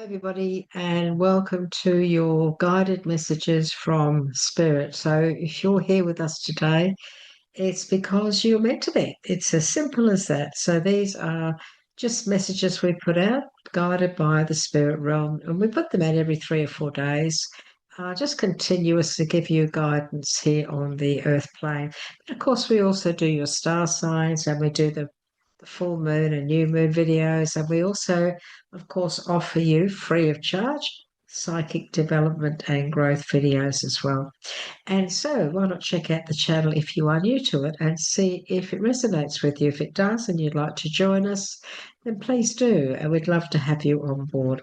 Everybody, and welcome to your guided messages from Spirit. So, if you're here with us today, it's because you're meant to be. It's as simple as that. So, these are just messages we put out, guided by the Spirit realm, and we put them out every 3 or 4 days, just continuous to give you guidance here on the earth plane. But of course, we also do your star signs and we do the full moon and new moon videos. And we also, of course, offer you free of charge psychic development and growth videos as well. And so, why not check out the channel if you are new to it and see if it resonates with you? If it does and you'd like to join us, then please do. And we'd love to have you on board.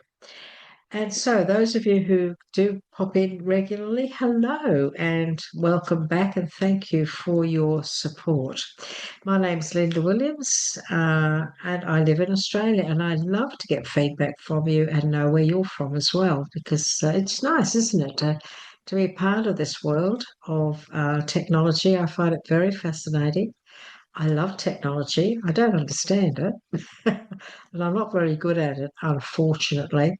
And so, those of you who do pop in regularly, hello and welcome back, and thank you for your support. My name's Linda Williams, and I live in Australia, and I love to get feedback from you and know where you're from as well, because it's nice, isn't it, to be part of this world of technology. I find it very fascinating. I love technology. I don't understand it, and I'm not very good at it, unfortunately.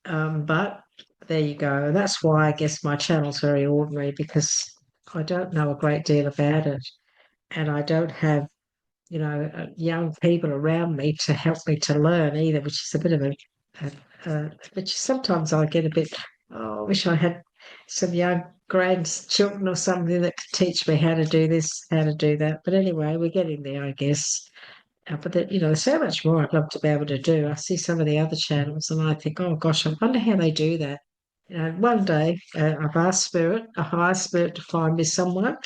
But there you go. That's why I guess my channel's very ordinary, because I don't know a great deal about it. And I don't have, young people around me to help me to learn either, which is a bit of which sometimes I get a bit, oh, I wish I had some young grandchildren or something that could teach me how to do this, how to do that. But anyway, we're getting there, I guess. There's so much more I'd love to be able to do. I see some of the other channels and I think, oh gosh, I wonder how they do that. One day I've asked Spirit, a higher spirit, to find me someone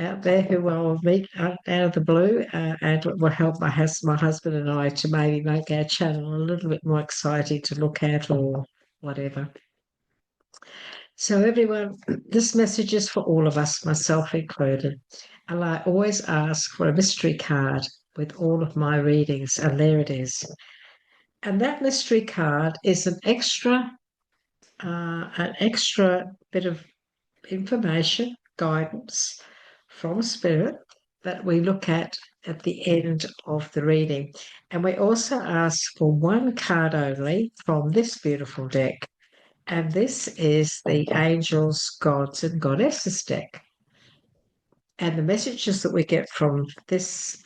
out there who I'll meet out of the blue, and it will help my husband and I to maybe make our channel a little bit more exciting to look at or whatever. So everyone, this message is for all of us, myself included. And I always ask for a mystery card with all of my readings, and there it is. And that mystery card is an extra bit of information, guidance from Spirit that we look at the end of the reading. And we also ask for one card only from this beautiful deck. And this is the Angels, Gods, and Goddesses deck. And the messages that we get from this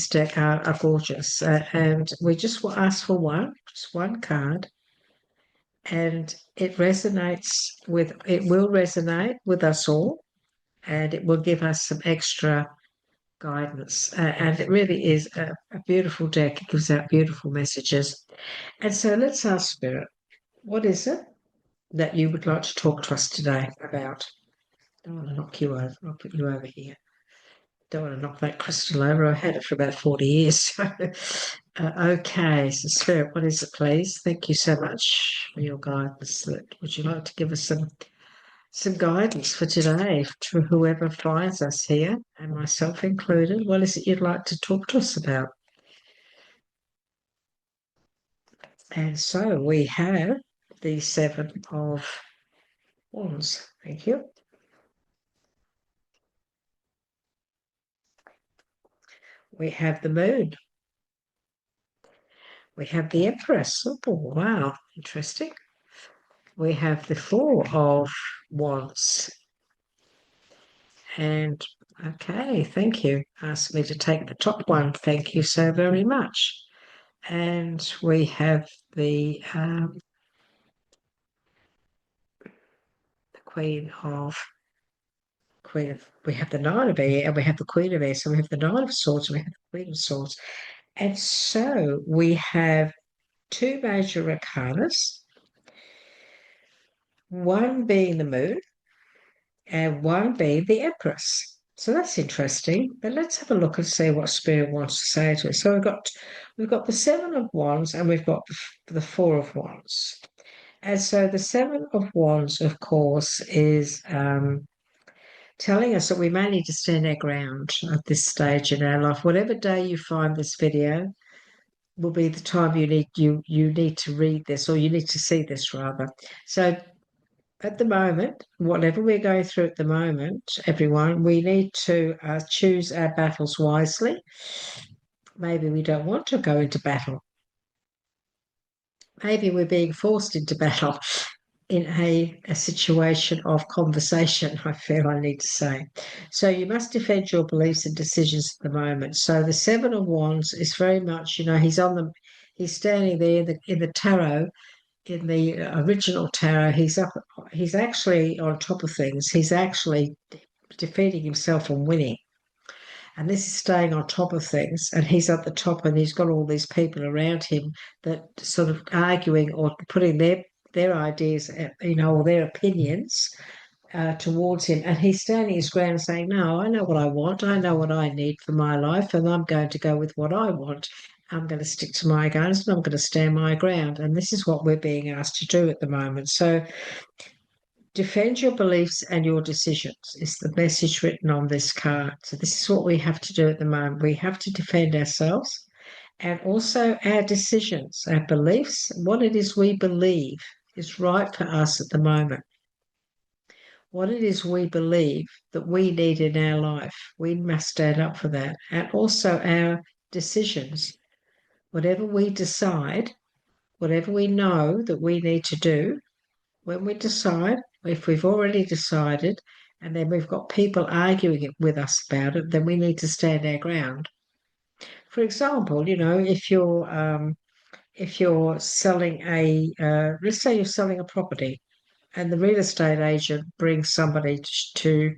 deck are gorgeous. And we just will ask for just one card. And it will resonate with us all. And it will give us some extra guidance. And it really is a beautiful deck. It gives out beautiful messages. And so let's ask Spirit, what is it that you would like to talk to us today about? I don't want to knock you over. I'll put you over here. Don't want to knock that crystal over. I've had it for about 40 years. Okay, so Spirit, what is it, please? Thank you so much for your guidance. Would you like to give us some guidance for today to whoever finds us here, and myself included? What is it you'd like to talk to us about? And so we have the Seven of Wands. Thank you. We have the Moon. We have the Empress. Oh, wow, interesting. We have the Four of Wands. And okay, thank you. Asked me to take the top one. Thank you so very much. And we have the we have the Nine of Air and we have the Queen of Air. So we have the Nine of Swords and we have the Queen of Swords. And so we have two major arcanas, one being the Moon and one being the Empress. So that's interesting. But let's have a look and see what Spirit wants to say to us. So we've got the Seven of Wands and we've got the Four of Wands. And so the Seven of Wands, of course, is telling us that we may need to stand our ground at this stage in our life. Whatever day you find this video will be the time you need to read this, or you need to see this rather. So at the moment, whatever we're going through at the moment, everyone, we need to choose our battles wisely. Maybe we don't want to go into battle. maybe we're being forced into battle in a situation of conversation, I feel I need to say. So you must defend your beliefs and decisions at the moment. So the Seven of Wands is very much, he's standing there in the tarot, in the original tarot. He's actually on top of things. He's actually defeating himself and winning. And this is staying on top of things. And he's at the top, and he's got all these people around him that sort of arguing or putting their ideas, or their opinions towards him. And he's standing his ground saying, no, I know what I want. I know what I need for my life, and I'm going to go with what I want. I'm going to stick to my guns, and I'm going to stand my ground. And this is what we're being asked to do at the moment. So defend your beliefs and your decisions is the message written on this card. So this is what we have to do at the moment. We have to defend ourselves and also our decisions, our beliefs, what it is we believe is right for us at the moment. What it is we believe that we need in our life. We must stand up for that. And also our decisions. Whatever we decide, whatever we know that we need to do, when we decide, if we've already decided, and then we've got people arguing with us about it, then we need to stand our ground. For example, if you're selling let's say you're selling a property, and the real estate agent brings somebody to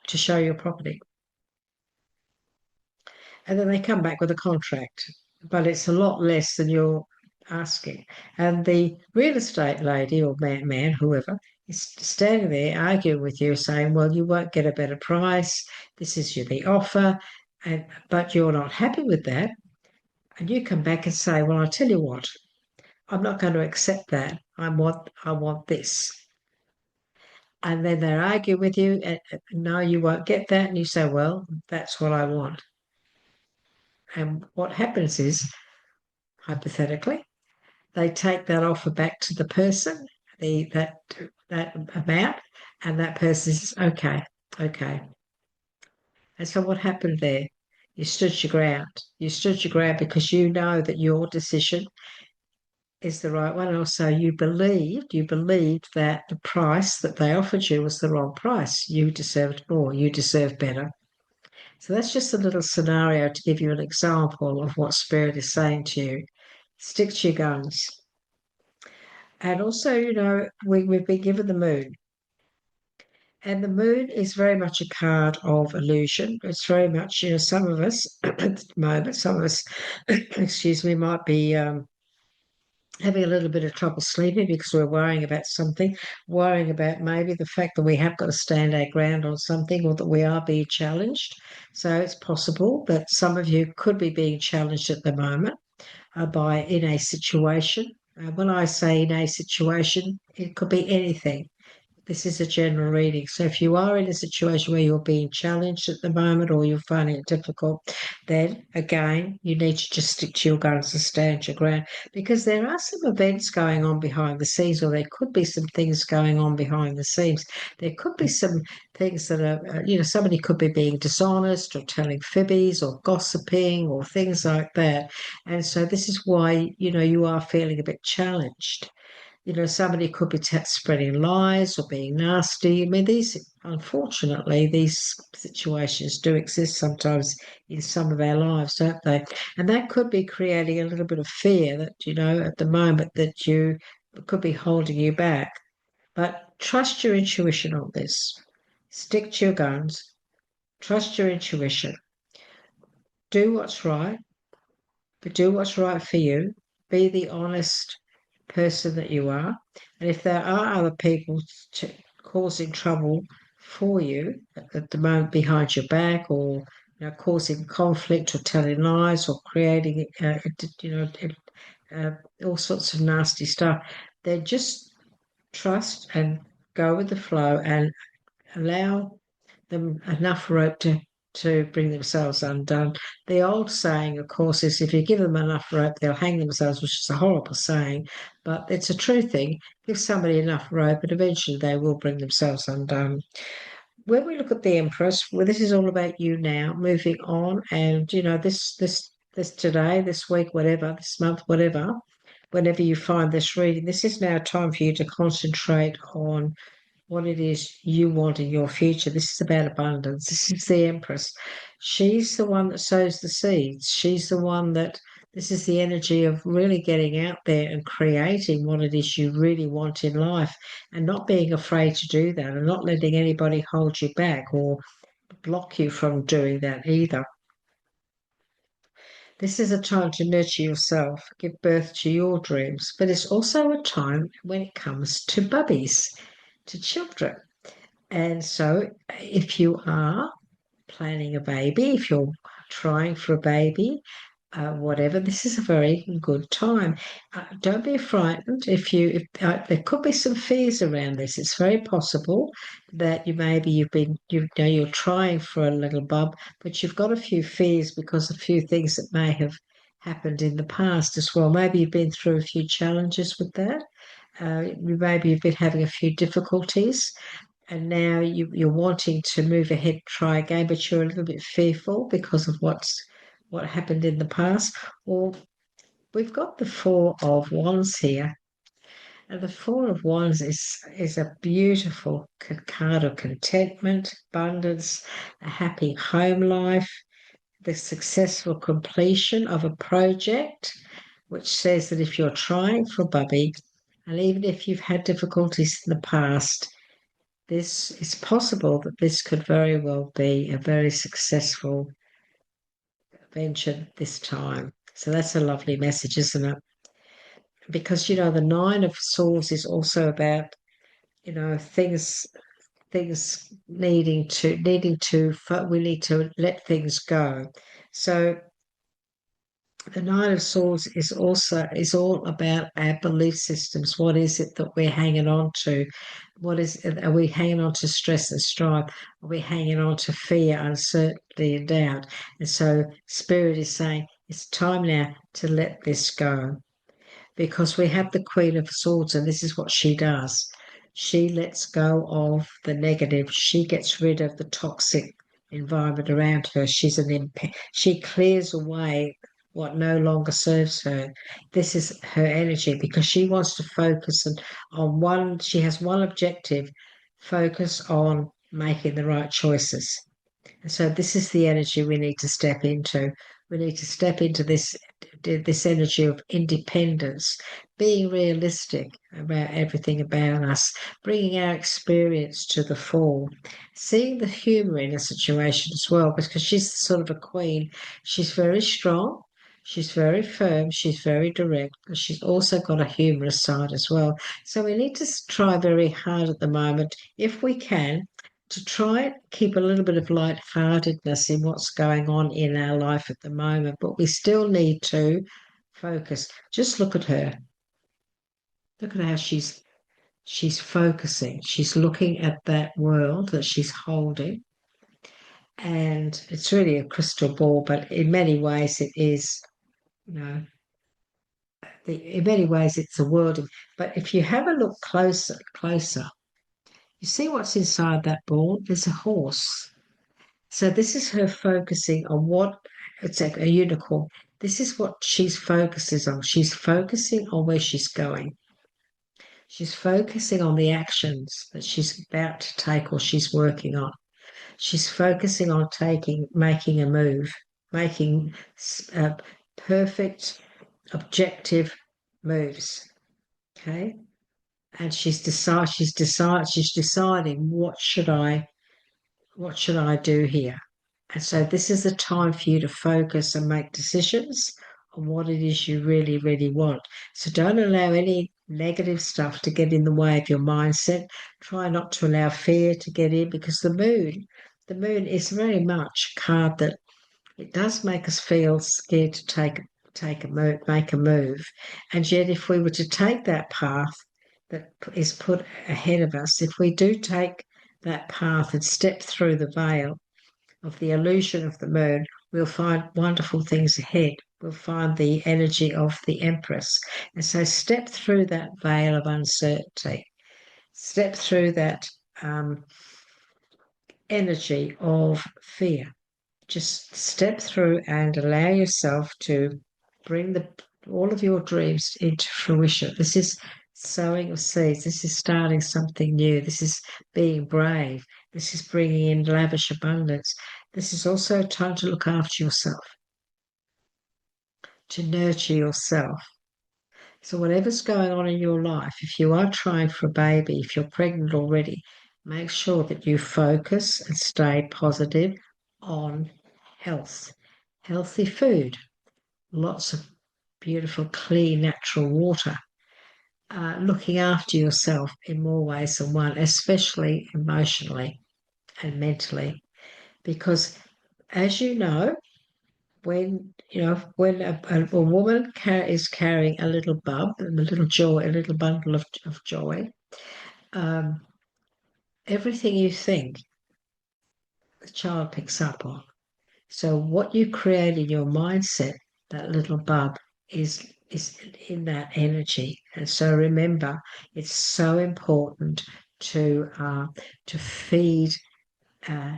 show your property, and then they come back with a contract, but it's a lot less than you're asking. And the real estate lady or man, whoever, is standing there arguing with you, saying, well, you won't get a better price. This is the offer. But you're not happy with that. And you come back and say, well, I tell you what, I'm not going to accept that. I want this. And then they argue with you, and no, you won't get that. And you say, well, that's what I want. And what happens is, hypothetically, they take that offer back to the person, that amount, and that person says, okay, okay. And so what happened there? You stood your ground. You stood your ground because you know that your decision is the right one. Also, you believed that the price that they offered you was the wrong price. You deserved more. You deserved better. So that's just a little scenario to give you an example of what Spirit is saying to you. Stick to your guns. And also, we've been given the moon. And the moon is very much a card of illusion. It's very much, some of us at the moment, some of us, excuse me, might be having a little bit of trouble sleeping because we're worrying about something, worrying about maybe the fact that we have got to stand our ground on something or that we are being challenged. So it's possible that some of you could be being challenged at the moment in a situation. When I say in a situation, it could be anything. This is a general reading. So if you are in a situation where you're being challenged at the moment or you're finding it difficult, then again, you need to just stick to your guns and stand your ground, because there are some events going on behind the scenes, or there could be some things going on behind the scenes. There could be some things that are, somebody could be being dishonest or telling fibbies or gossiping or things like that. And so this is why, you are feeling a bit challenged. Somebody could be spreading lies or being nasty. I mean, unfortunately, these situations do exist sometimes in some of our lives, don't they? And that could be creating a little bit of fear that, at the moment that you could be holding you back. But trust your intuition on this. Stick to your guns. Trust your intuition. Do what's right, but do what's right for you. Be the honest person that you are. And if there are other people causing trouble for you at the moment behind your back, or causing conflict or telling lies or creating all sorts of nasty stuff, then just trust and go with the flow and allow them enough rope to bring themselves undone. The old saying, of course, is if you give them enough rope, they'll hang themselves, which is a horrible saying, but it's a true thing. Give somebody enough rope, and eventually they will bring themselves undone. When we look at the Empress, well, this is all about you now, moving on, and this today, this week, whatever, this month, whatever. whenever you find this reading, this is now time for you to concentrate on what it is you want in your future. This is about abundance. This is the Empress. She's the one that sows the seeds. She's the one that, this is the energy of really getting out there and creating what it is you really want in life, and not being afraid to do that, and not letting anybody hold you back or block you from doing that either. This is a time to nurture yourself, give birth to your dreams, but it's also a time when it comes to bubbies, to children. And so, if you are planning a baby, if you're trying for a baby, whatever, this is a very good time. Don't be frightened if there could be some fears around this. It's very possible that you're trying for a little bub, but you've got a few fears because a few things that may have happened in the past as well. Maybe you've been through a few challenges with that. Maybe you've been having a few difficulties, and now you're wanting to move ahead, try again, but you're a little bit fearful because of what happened in the past. Or we've got the Four of Wands here, and the Four of Wands is a beautiful card of contentment, abundance, a happy home life, the successful completion of a project, which says that if you're trying for a bubby, and even if you've had difficulties in the past, this is possible that this could very well be a very successful venture this time. So that's a lovely message, isn't it? Because, the Nine of Swords is also about, things we need to let things go. So the Nine of Swords is all about our belief systems. What is it that we're hanging on to? Are we hanging on to stress and strife? Are we hanging on to fear, uncertainty, and doubt? And so Spirit is saying it's time now to let this go, because we have the Queen of Swords, and this is what she does. She lets go of the negative. She gets rid of the toxic environment around her. She clears away what no longer serves her. This is her energy, because she wants to focus on one. She has one objective: focus on making the right choices. And so this is the energy we need to step into. We need to step into this energy of independence, being realistic about everything about us, bringing our experience to the fore, seeing the humor in a situation as well, because she's sort of a queen. She's very strong. She's very firm. She's very direct. But she's also got a humorous side as well. So we need to try very hard at the moment, if we can, to try and keep a little bit of lightheartedness in what's going on in our life at the moment, but we still need to focus. Just look at her. Look at how she's focusing. She's looking at that world that she's holding, and it's really a crystal ball, but in many ways it is, in many ways it's a world. But if you have a look closer, you see what's inside that ball? There's a horse. So this is her focusing on it's like a unicorn. This is what she's focuses on. She's focusing on where she's going. She's focusing on the actions that she's about to take or she's working on. She's focusing on making a move, making perfect, objective moves. Okay. And she's deciding what should I do here? And so this is the time for you to focus and make decisions on what it is you really, really want. So don't allow any negative stuff to get in the way of your mindset. Try not to allow fear to get in, because the moon is very much a card that it does make us feel scared to make a move. And yet if we were to take that path that is put ahead of us, if we do take that path and step through the veil of the illusion of the moon, we'll find wonderful things ahead. We'll find the energy of the Empress. And so step through that veil of uncertainty. Step through that energy of fear. Just step through and allow yourself to bring all of your dreams into fruition. This is sowing of seeds. This is starting something new. This is being brave. This is bringing in lavish abundance. This is also a time to look after yourself, to nurture yourself. So whatever's going on in your life, if you are trying for a baby, if you're pregnant already, make sure that you focus and stay positive on health, healthy food, lots of beautiful, clean, natural water, looking after yourself in more ways than one, especially emotionally and mentally. Because as you know, when a woman is carrying a little bub, a little joy, a little bundle of joy, um, everything you think, the child picks up on. So what you create in your mindset, that little bub, is in that energy. And so remember, it's so important to feed uh,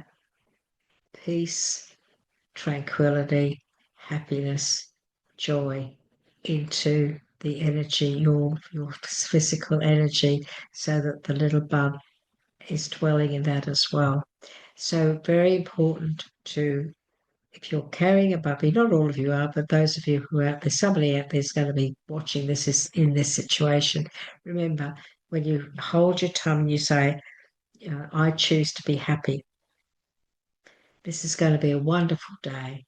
peace, tranquility, happiness, joy into the energy, your physical energy, so that the little bub is dwelling in that as well. So very important to, if you're carrying a puppy, not all of you are, but those of you who are out there, somebody out there is going to be watching this is in this situation. Remember, when you hold your tongue, you say, I choose to be happy. This is going to be a wonderful day.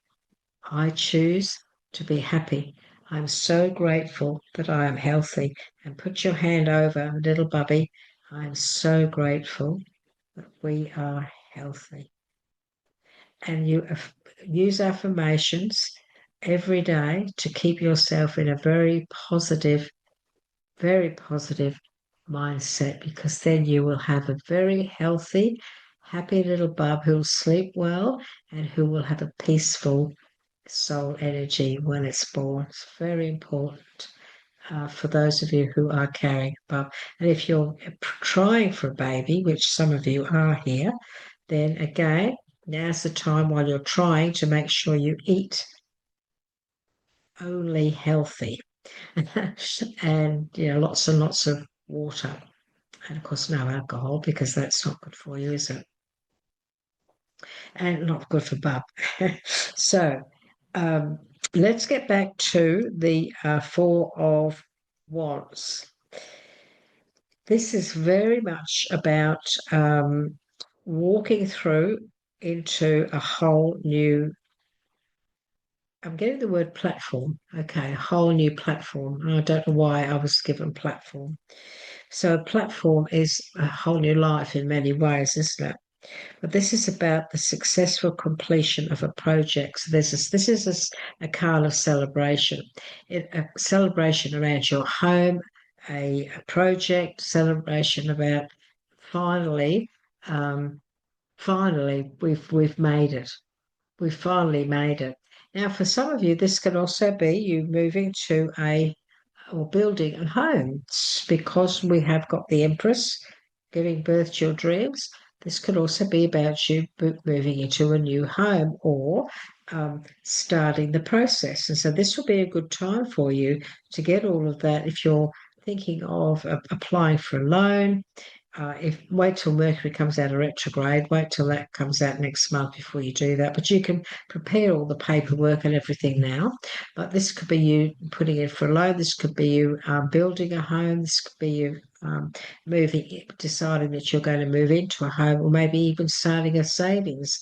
I choose to be happy. I'm so grateful that I am healthy. And put your hand over, little Bubby. I'm so grateful that we are healthy. And you use affirmations every day to keep yourself in a very positive mindset, because then you will have a very healthy, happy little bub who'll sleep well and who will have a peaceful soul energy when it's born. It's very important for those of you who are carrying a bub. And if you're trying for a baby, which some of you are here, then again, now's the time while you're trying to make sure you eat only healthy and lots and lots of water. And of course, no alcohol, because that's not good for you, is it? And not good for bub. So let's get back to the Four of Wands. This is very much about walking through into a whole new, I'm getting the word platform. Okay, a whole new platform. I don't know why I was given platform. So a platform is a whole new life in many ways, isn't it? But this is about the successful completion of a project. So this is a kind of celebration, a celebration around your home, a project celebration about finally, finally we've made it. We finally made it. Now, for some of you, this can also be you moving to or building a home, because we have got the Empress giving birth to your dreams. This could also be about you moving into a new home or starting the process. And so this will be a good time for you to get all of that. If you're thinking of applying for a loan, if wait till Mercury comes out of retrograde, wait till that comes out next month before you do that. But you can prepare all the paperwork and everything now. But this could be you putting in for a loan. This could be you building a home. This could be you deciding that you're going to move into a home, or maybe even starting a savings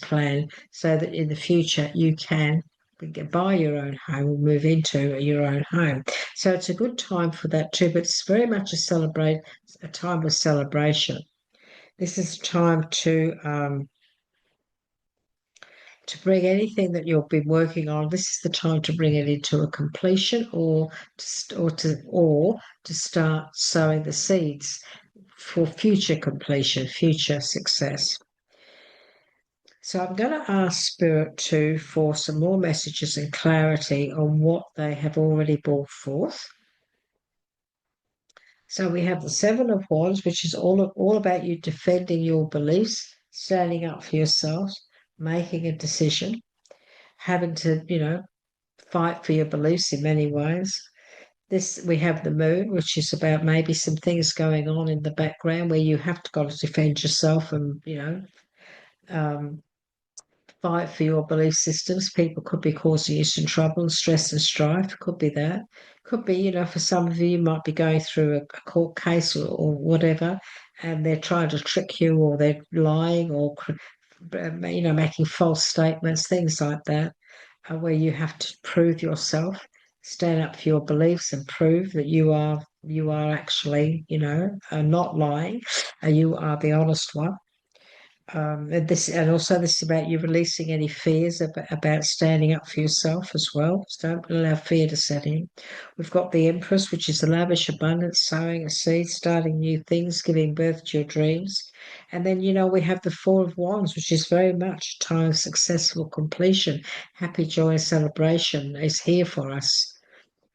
plan, so that in the future you can buy your own home or move into your own home. So it's a good time for that too, but it's very much a time of celebration. This is time to bring anything that you've been working on. This is the time to bring it into a completion, or to start sowing the seeds for future completion, future success. So I'm going to ask Spirit for some more messages and clarity on what they have already brought forth. So we have the Seven of Wands, which is all about you defending your beliefs, standing up for yourself, making a decision, having to, fight for your beliefs in many ways. This we have the moon, which is about maybe some things going on in the background where you have to got to defend yourself and um, fight for your belief systems. People could be causing you some trouble, stress and strife. Could be that. Could be, for some of you, you might be going through a court case or whatever, and they're trying to trick you, or they're lying, or making false statements, things like that, where you have to prove yourself, stand up for your beliefs, and prove that you are actually, not lying, you are the honest one. And also this is about you releasing any fears about standing up for yourself as well. So don't allow fear to set in. We've got the Empress, which is the lavish abundance, sowing a seed, starting new things, giving birth to your dreams. And then, we have the Four of Wands, which is very much a time of successful completion. Happy, joy, and celebration is here for us.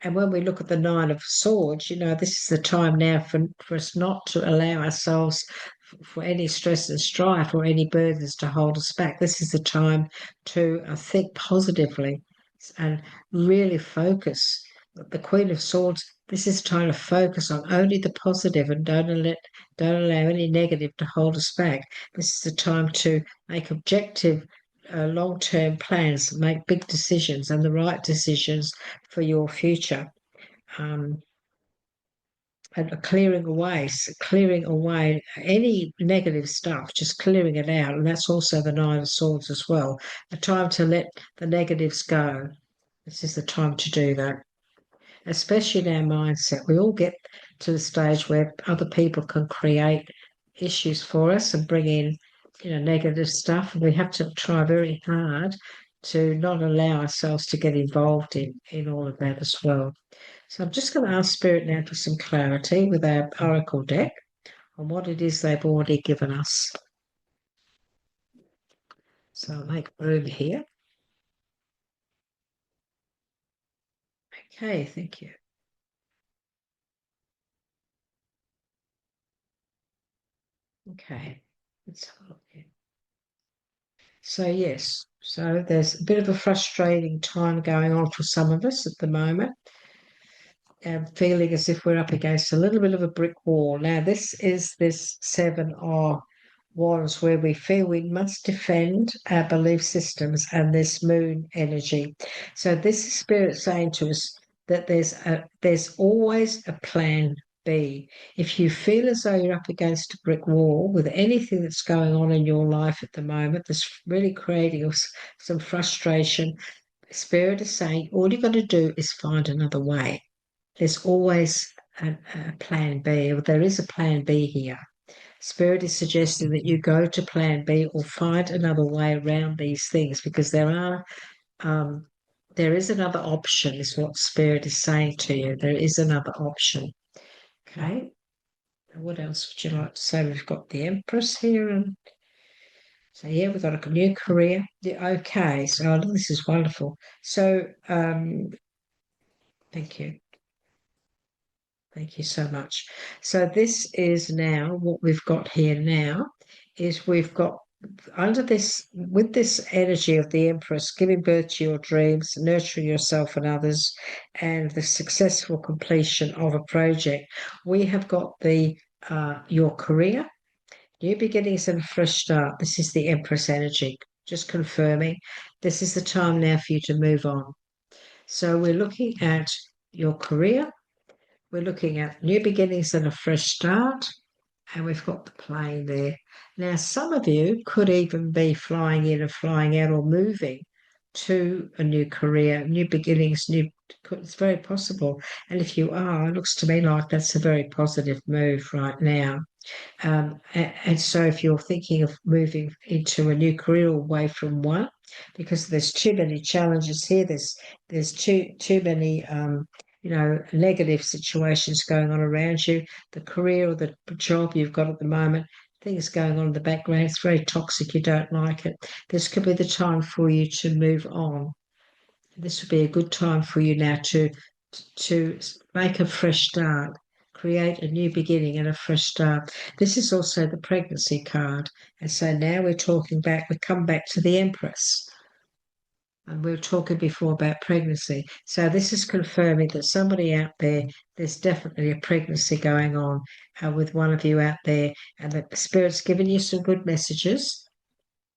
And when we look at the Nine of Swords, this is the time now for us not to allow ourselves for any stress and strife or any burdens to hold us back. This is the time to think positively and really focus. The Queen of Swords, this is time to focus on only the positive and don't allow any negative to hold us back. This is the time to make objective long-term plans, make big decisions and the right decisions for your future. And clearing away any negative stuff, just clearing it out. And that's also the Nine of Swords as well. A time to let the negatives go. This is the time to do that, especially in our mindset. We all get to the stage where other people can create issues for us and bring in, negative stuff. And we have to try very hard to not allow ourselves to get involved in all of that as well. So I'm just going to ask Spirit now for some clarity with our Oracle deck on what it is they've already given us. So I'll make room here. Okay, thank you. Okay, let's have a look here. So yes, so there's a bit of a frustrating time going on for some of us at the moment. Feeling as if we're up against a little bit of a brick wall. Now, this is this Seven of Wands where we feel we must defend our belief systems and this moon energy. So this is Spirit saying to us that there's always a plan B. If you feel as though you're up against a brick wall with anything that's going on in your life at the moment that's really creating some frustration, Spirit is saying all you've got to do is find another way. There's always a plan B, or there is a plan B here. Spirit is suggesting that you go to plan B or find another way around these things, because there is another option, is what Spirit is saying to you. There is another option. Okay. What else would you like to say? We've got the Empress here, and so yeah, we've got a new career. Yeah, okay, so this is wonderful. So thank you. Thank you so much. So this is now what we've got here now is we've got under this, with this energy of the Empress, giving birth to your dreams, nurturing yourself and others, and the successful completion of a project. We have got your career, new beginnings and a fresh start. This is the Empress energy, just confirming this is the time now for you to move on. So we're looking at your career. We're looking at new beginnings and a fresh start, and we've got the plane there. Now, some of you could even be flying in and flying out or moving to a new career, new beginnings, it's very possible. And if you are, it looks to me like that's a very positive move right now. And so if you're thinking of moving into a new career away from one, because there's too many challenges here, there's too many negative situations going on around you, the career or the job you've got at the moment, things going on in the background, it's very toxic, you don't like it. This could be the time for you to move on. This would be a good time for you now to make a fresh start, create a new beginning and a fresh start. This is also the pregnancy card. And so now we come back to the Empress. And we were talking before about pregnancy. So this is confirming that somebody out there, there's definitely a pregnancy going on with one of you out there, and that the Spirit's given you some good messages.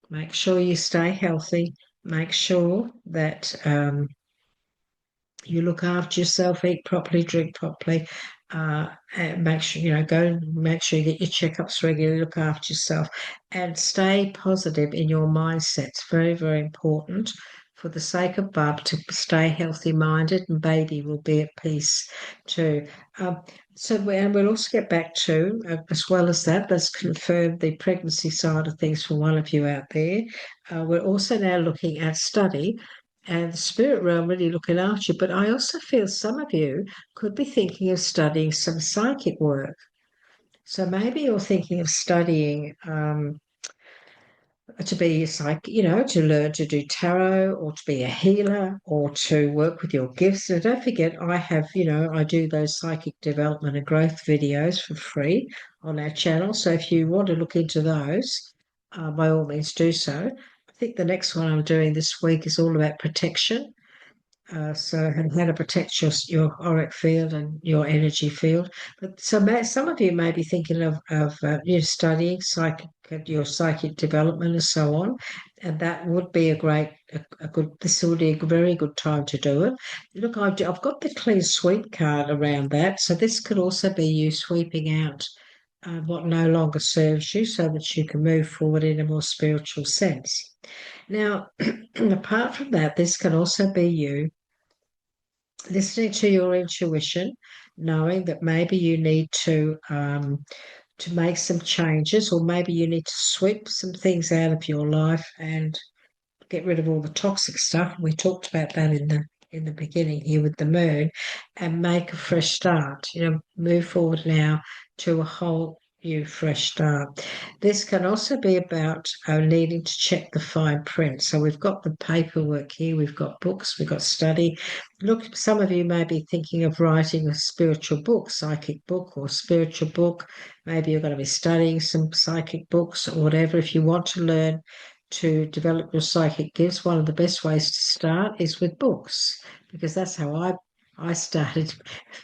Make sure you stay healthy. Make sure that you look after yourself, eat properly, drink properly, and make sure, go and make sure you get your checkups regularly, look after yourself, and stay positive in your mindset. It's very, very important for the sake of Bub to stay healthy minded, and baby will be at peace too. And we'll also get back to, as well as that, let's confirm the pregnancy side of things for one of you out there. We're also now looking at study and the spirit realm really looking after you. But I also feel some of you could be thinking of studying some psychic work. So maybe you're thinking of studying to be a to learn to do tarot or to be a healer or to work with your gifts. And don't forget, I do those psychic development and growth videos for free on our channel. So if you want to look into those, by all means do so. I think the next one I'm doing this week is all about protection. And how to protect your auric field and your energy field. But some of you may be thinking of studying your psychic development and so on, and that would be a good. This would be a very good time to do it. Look, I've got the clean sweep card around that, so this could also be you sweeping out what no longer serves you, so that you can move forward in a more spiritual sense. Now, apart from that, this can also be you listening to your intuition, knowing that maybe you need to make some changes, or maybe you need to sweep some things out of your life and get rid of all the toxic stuff. We talked about that in the beginning here with the moon, and make a fresh start. Move forward now to a whole new fresh start. This can also be about needing to check the fine print. So we've got the paperwork here, we've got books, we've got study. Look, some of you may be thinking of writing a spiritual book, psychic book or spiritual book. Maybe you're going to be studying some psychic books or whatever. If you want to learn to develop your psychic gifts, one of the best ways to start is with books, because that's how I started,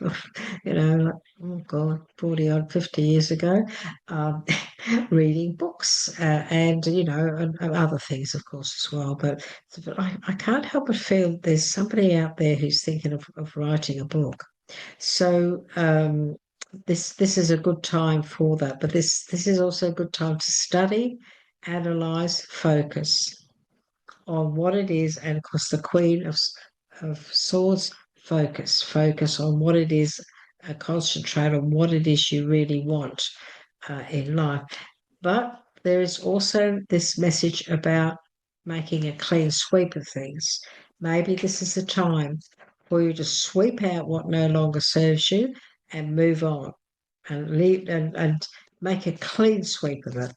like, oh God, 40 odd, 50 years ago, um, reading books and other things, of course, as well. But I can't help but feel there's somebody out there who's thinking of writing a book. So this is a good time for that. But this is also a good time to study, analyze, focus on what it is, and of course the Queen of Swords, focus on what it is, concentrate on what it is you really want in life. But there is also this message about making a clean sweep of things. Maybe this is the time for you to sweep out what no longer serves you and move on and leave and make a clean sweep of it.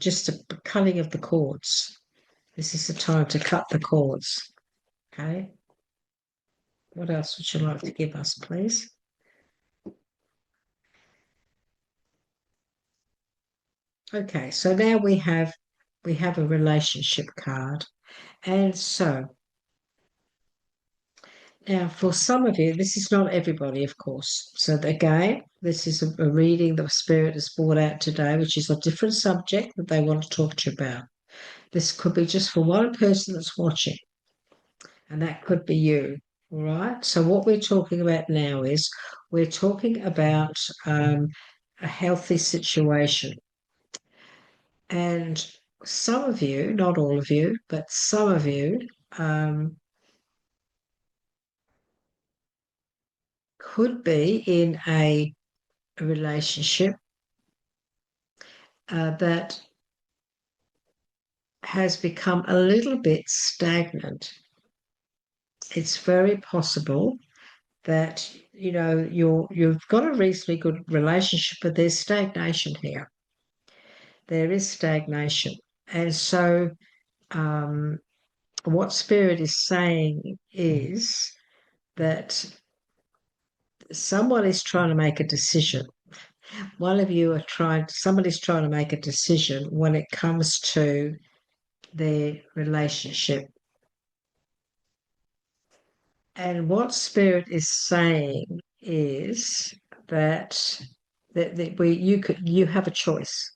Just a cutting of the cords. This is the time to cut the cords. Okay. What else would you like to give us, please? Okay, so now we have a relationship card. And so now for some of you, this is not everybody, of course. So again, this is a reading the Spirit has brought out today, which is a different subject that they want to talk to you about. This could be just for one person that's watching, and that could be you. All right. So what we're talking about now is we're talking about a healthy situation. And some of you, not all of you, but some of you could be in a relationship that has become a little bit stagnant. It's very possible that you've got a reasonably good relationship, but there's stagnation here. There is stagnation, and so what Spirit is saying is that someone is trying to make a decision. Somebody's trying to make a decision when it comes to their relationship. And what Spirit is saying is that you have a choice.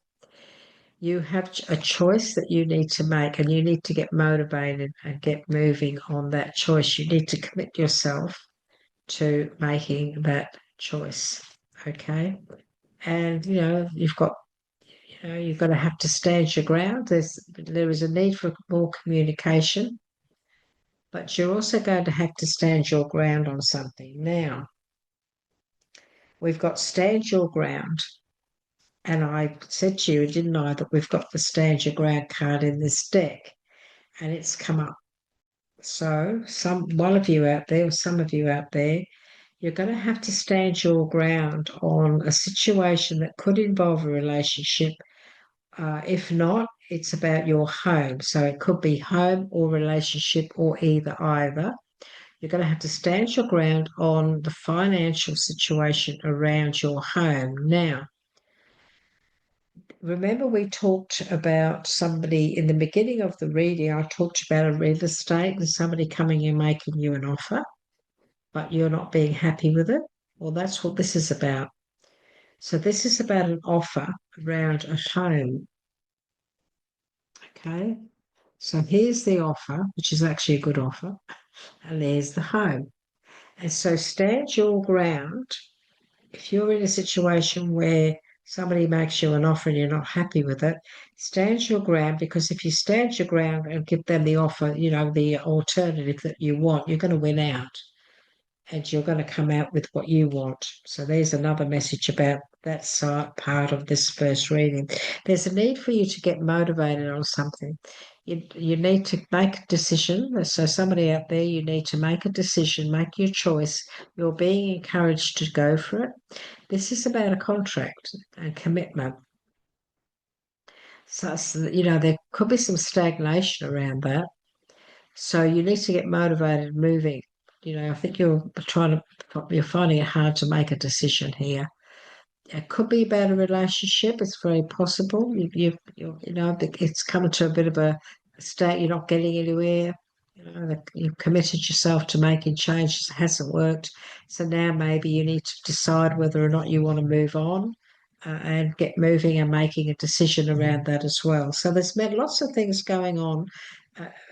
You have a choice that you need to make, and you need to get motivated and get moving on that choice. You need to commit yourself to making that choice. Okay. And you've got to have to stand your ground. There is a need for more communication, but you're also going to have to stand your ground on something. Now, we've got stand your ground. And I said to you, didn't I, that we've got the stand your ground card in this deck, and it's come up. So one of you out there, or some of you out there, you're going to have to stand your ground on a situation that could involve a relationship. If not, it's about your home. So it could be home or relationship or either. You're going to have to stand your ground on the financial situation around your home. Now, remember we talked about somebody in the beginning of the reading, I talked about a real estate and somebody coming and making you an offer, but you're not being happy with it. Well, that's what this is about. So this is about an offer around a home. Okay. So here's the offer, which is actually a good offer, and there's the home. And so stand your ground. If you're in a situation where somebody makes you an offer and you're not happy with it, stand your ground, because if you stand your ground and give them the offer, the alternative that you want, you're going to win out and you're going to come out with what you want. So there's another message about that part of this first reading. There's a need for you to get motivated on something. You need to make a decision. So somebody out there, you need to make a decision, make your choice. You're being encouraged to go for it. This is about a contract and commitment. So, there could be some stagnation around that. So you need to get motivated and moving. I think you're finding it hard to make a decision here. It could be about a relationship. It's very possible. It's coming to a bit of a state. You're not getting anywhere. You've committed yourself to making changes. It hasn't worked. So now maybe you need to decide whether or not you want to move on and get moving and making a decision around that as well. So there's been lots of things going on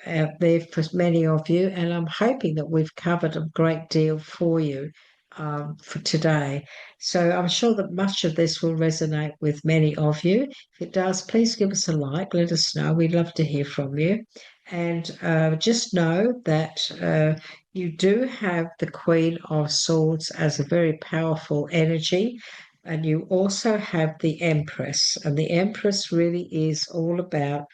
out there for many of you, and I'm hoping that we've covered a great deal for you for today. So I'm sure that much of this will resonate with many of you. If it does, please give us a like, let us know. We'd love to hear from you. And just know that you do have the Queen of Swords as a very powerful energy. And you also have the Empress. And the Empress really is all about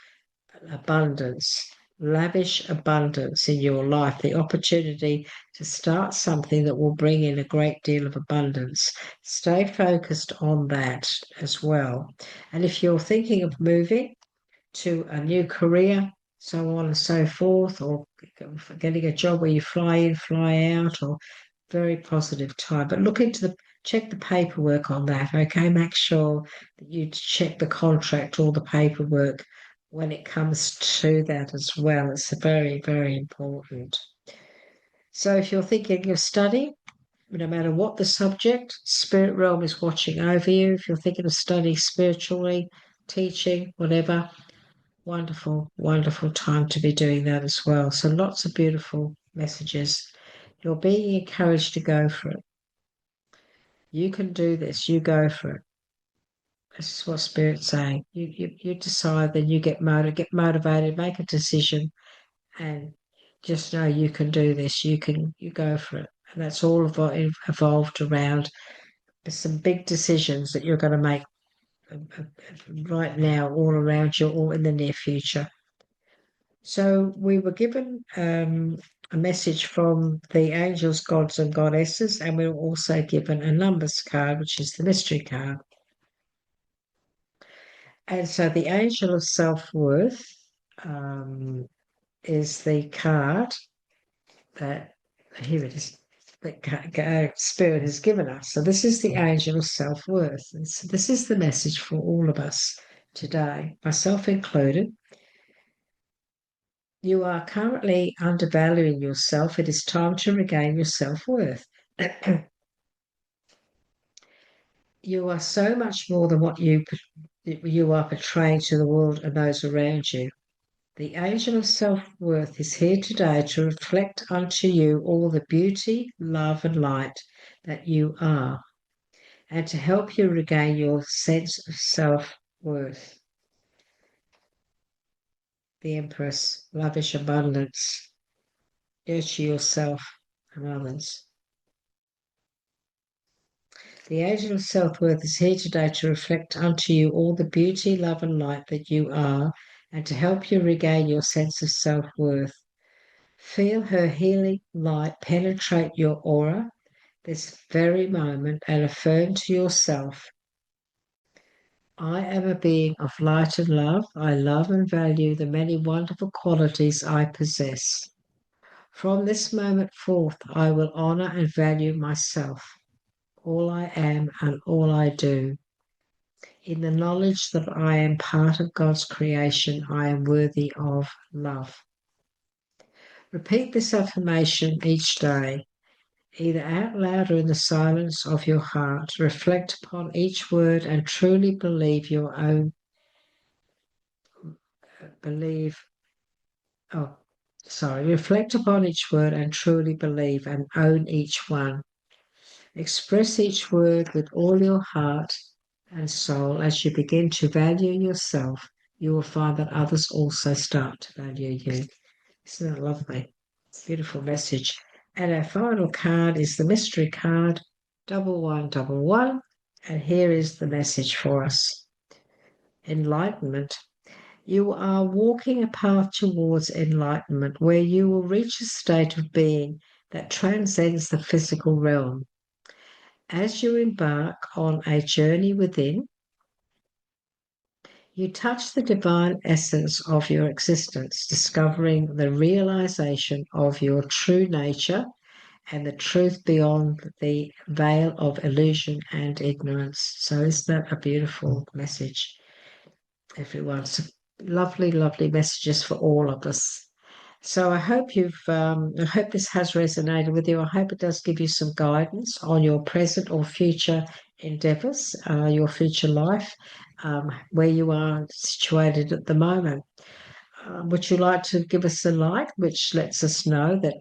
abundance, lavish abundance in your life, the opportunity to start something that will bring in a great deal of abundance. Stay focused on that as well. And if you're thinking of moving to a new career, so on and so forth, or getting a job where you fly in, fly out, or very positive time. But check the paperwork on that, okay? Make sure that you check the contract or the paperwork when it comes to that as well. It's very, very important. So if you're thinking of study, no matter what the subject, spirit realm is watching over you. If you're thinking of studying spiritually, teaching, whatever, wonderful, wonderful time to be doing that as well. So lots of beautiful messages. You're being encouraged to go for it. You can do this. You go for it. This is what Spirit's saying. You decide, then you get motivated, make a decision, and just know you can do this. You go for it. And that's all evolved around some big decisions that you're going to make right now, all around you, all in the near future. So we were given a message from the angels, gods, and goddesses, and we were also given a numbers card, which is the mystery card. And so the angel of self-worth is the card that, here it is, that Spirit has given us. So this is the angel of self-worth. And so this is the message for all of us today, myself included. You are currently undervaluing yourself. It is time to regain your self-worth. You are so much more than what you are portraying to the world and those around you. The angel of self-worth is here today to reflect unto you all the beauty, love, and light that you are, and to help you regain your sense of self-worth. The Empress, lavish abundance, nurture yourself and others. The angel of self-worth is here today to reflect unto you all the beauty, love, and light that you are, and to help you regain your sense of self-worth. Feel her healing light penetrate your aura this very moment and affirm to yourself, I am a being of light and love. I love and value the many wonderful qualities I possess. From this moment forth, I will honor and value myself, all I am and all I do. In the knowledge that I am part of God's creation, I am worthy of love. Repeat this affirmation each day, either out loud or in the silence of your heart. Reflect upon each word and truly believe your own reflect upon each word and truly believe and own each one. Express each word with all your heart and soul. As you begin to value yourself, you will find that others also start to value you. Isn't that lovely? Beautiful message. And our final card is the mystery card, 1111. And here is the message for us. Enlightenment. You are walking a path towards enlightenment where you will reach a state of being that transcends the physical realm. As you embark on a journey within, you touch the divine essence of your existence, discovering the realization of your true nature and the truth beyond the veil of illusion and ignorance. So isn't that a beautiful message, everyone? So lovely, lovely messages for all of us. So I hope I hope this has resonated with you. I hope it does give you some guidance on your present or future endeavors, your future life, where you are situated at the moment. Would you like to give us a like, which lets us know that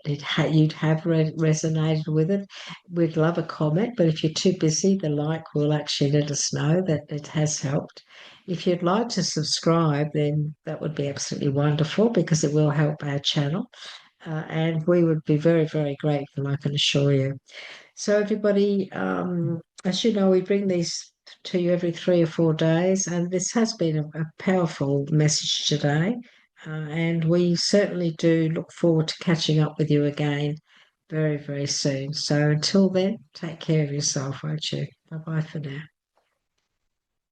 you'd have resonated with it? We'd love a comment, but if you're too busy, the like will actually let us know that it has helped. If you'd like to subscribe, then that would be absolutely wonderful because it will help our channel. And we would be very, very grateful, I can assure you. So everybody, as you know, we bring these to you every 3 or 4 days, and this has been a powerful message today. And we certainly do look forward to catching up with you again very, very soon. So until then, take care of yourself, won't you? Bye-bye for now.